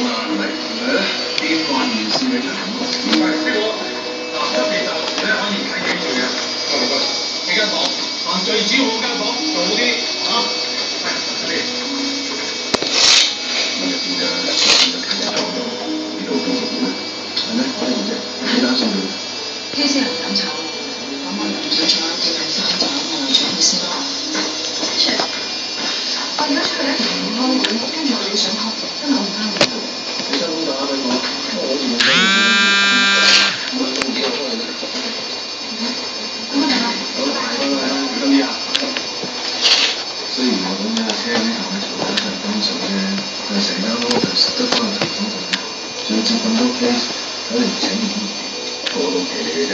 嘛，係咪？係咯，變幻完善嘅產物。唔係呢個嗱，一其實你可以睇幾句嘅，唔該。你間房最主要嗰間房做好啲嚇，係呢邊嘅睇得到呢度都好嘅，係咩？可以啫，你打算點？K 先人飲茶喎，咁我唔想坐喺屋企睇三盞喎，坐佢先咯。我而家出去咧同人開會，跟住我哋要上學，今日我唔翻嚟。你收工打俾我，我電話我做啲我都係得。咁啊得啦。好，拜拜，小心啲啊！雖然我咁樣車呢頭嘈得就當數啫，但係成間 office 得翻個頭嗰個，仲要接咁多 case，睇嚟請唔到。個個都騎你嘅啫，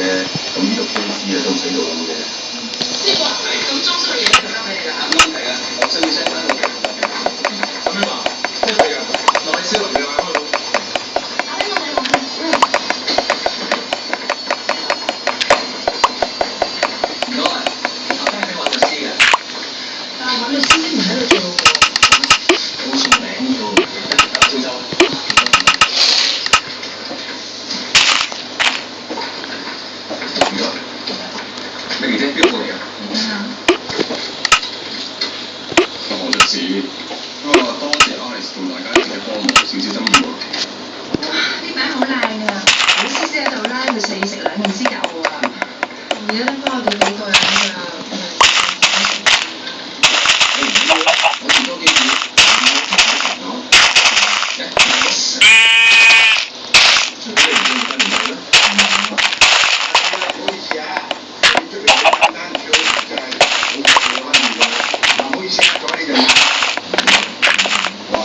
咁呢個 case 啊都唔使做嘅。師傅啊，咁裝修嘅嘢就交俾你啦，冇問題啊，我需要相關嘅。咁樣話，咩嚟㗎？落去燒嚟㗎嘛，開到。打俾我哋落去。唔該，頭先俾揾律師嘅。但係揾律師都唔喺度做喎。好出名㗎喎，搞招收。你記者邊個嚟㗎？我律師，不過多謝 Alice 同大家一齊幫忙，少少針意喎。哇！啲名好靚㗎，有師姐喺度咧，佢4食2件先有喎。而家得翻我哋幾個人㗎。我試多幾次，除非你唔中意分唔到咧。唔好意思啊，你出嚟簡單跳就係好嘅溫度㗎。唔好意思啊，各位人。哇！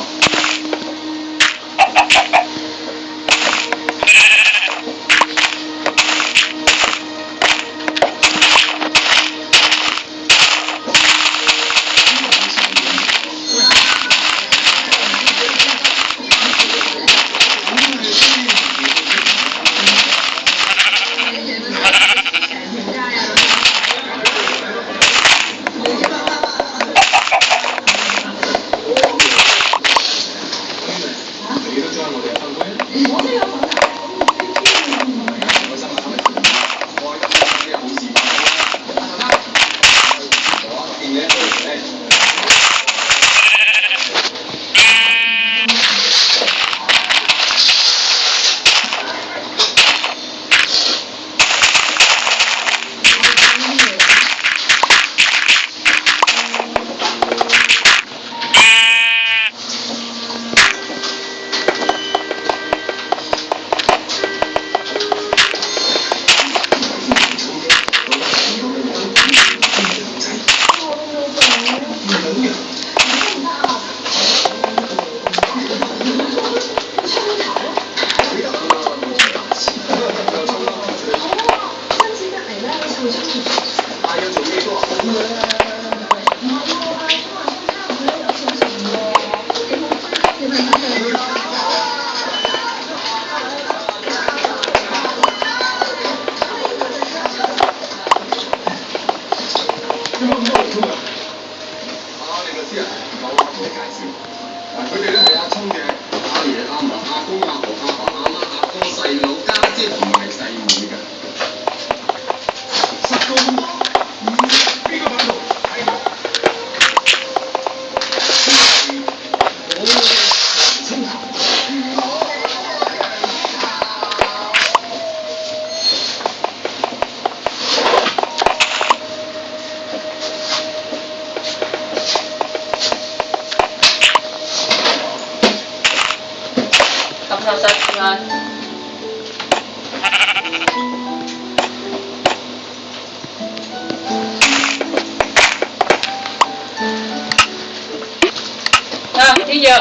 天藥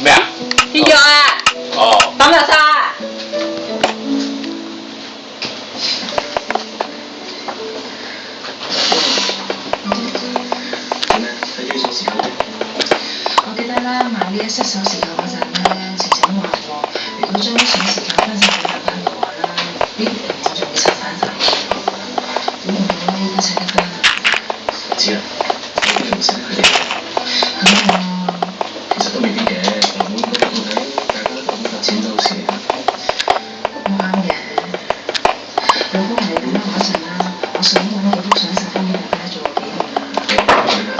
咩啊？天藥啊！哦。抌入沙。我記得咧買呢一 set 手匙扣嗰陣咧，晴晴都話過，如果將啲手匙扣分晒俾大家嘅話咧，呢條我就會拆散晒。點會我依家砌得翻啊？知啦，我都唔識得佢哋。係啊，其實都未必。嘅，但每個角度睇，大家都咁發錢都好事嚟㗎。我啱嘅。老公係你點樣嗰陣啦，我想揾幾幅相曬翻俾大家做個紀念啊。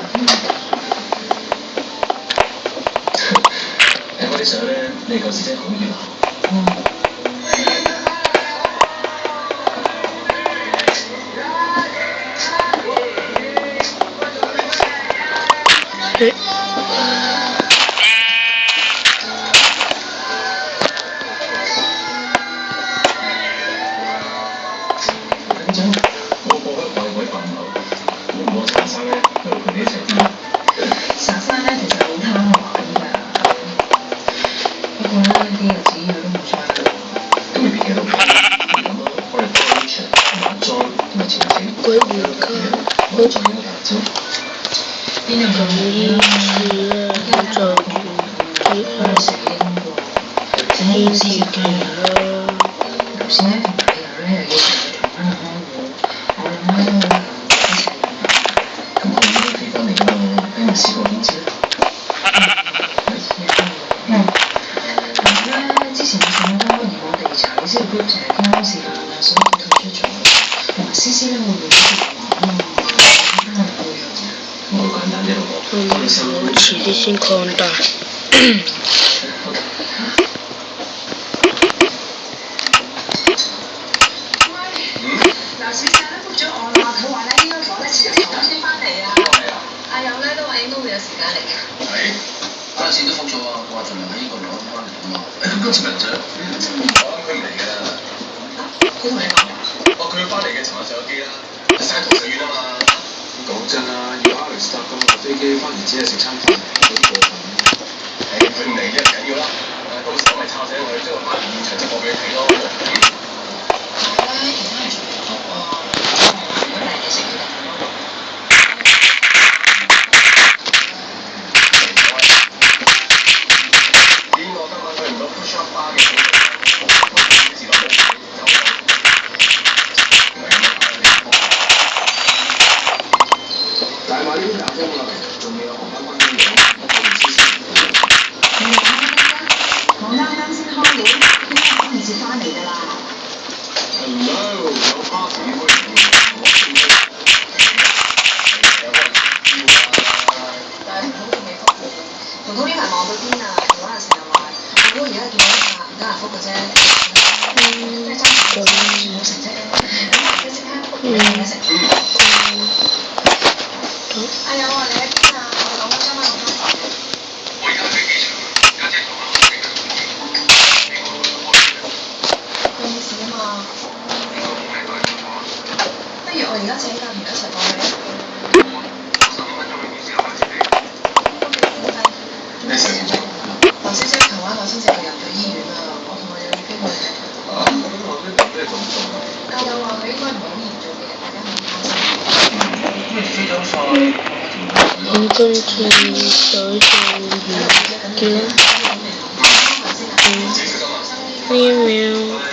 睇我啲相咧，你舊時真係好熱鬧。我過開鬼笨佬，我茶生咧就同你一齊啲。茶生咧其實好貪玩㗎，不過咧啲日子佢都冇再過。咁你邊幾多個？咁咯，我哋幫你場化妝同埋前景。我仲有個大招。邊有咁易啦？而家就佢哋食嘢咁過，整啲試試機啊！頭先咧同大友咧又要同佢重翻開會，我諗咧都好一齊飲。咁佢都飛翻嚟㗎嘛，俾人試過點知咧？之前我上咗多義務地查，你知道 group 成日傾啱時間啊，所以佢退出咗。同埋 C C 咧會唔會出嚟玩啊？好簡單啫，我遲啲先擴大。嗱，小姐咧覆咗我啦，佢話咧應該講咧遲頭先翻嚟啊。阿友咧都話應該會有時間嚟嘅。係，嗰陣時都覆咗啊，我話盡量喺呢個攞翻嚟啊嘛。咁今次文長，我諗佢唔嚟㗎啦。佢同你講話？哦，佢要翻嚟嘅，尋晚上咗機啦，山圖水院啊嘛。講真啦，要 Alex 搭咁耐飛機翻嚟，只係食餐飯，幾過分。佢唔嚟啫，唔緊要啦。到時我咪抄醒佢，將個翻嚟現場直播俾你睇咯。但係咧，其他係做唔到喎，如果帶你食嘢就好咯。見我今晚去唔到 push up bar 嘅，我自動冇走。大馬呢邊打風啦，仲未有航班關緊嘅，我唔知先。你講乜啫？我啱啱先開會，應該趕唔切翻嚟㗎啦。Hello，有 party 會唔會？我見到有人叫啊！但係唔好仲未覆我。彤彤呢排忙到邊啊？嗰陣時又話，我估而家見到一下唔得閒覆嘅啫。即係爭住冇成績咧，咁我即刻覆你嘅成績。阿友啊，你喺邊啊？我講緊今晚用翻台。我而家喺機場，家姐同我傾緊電話，有冇事啊嘛？不如我而家請假團一齊過去啊！咩事？劉小姐琴晚我先至入咗醫院啊，我同我有要飛過去。咁我咩做唔做啊？教友話佢應該唔係好嚴重嘅，大家唔好擔心。咩飛咗快？咁今次手就完結啦。呢一秒。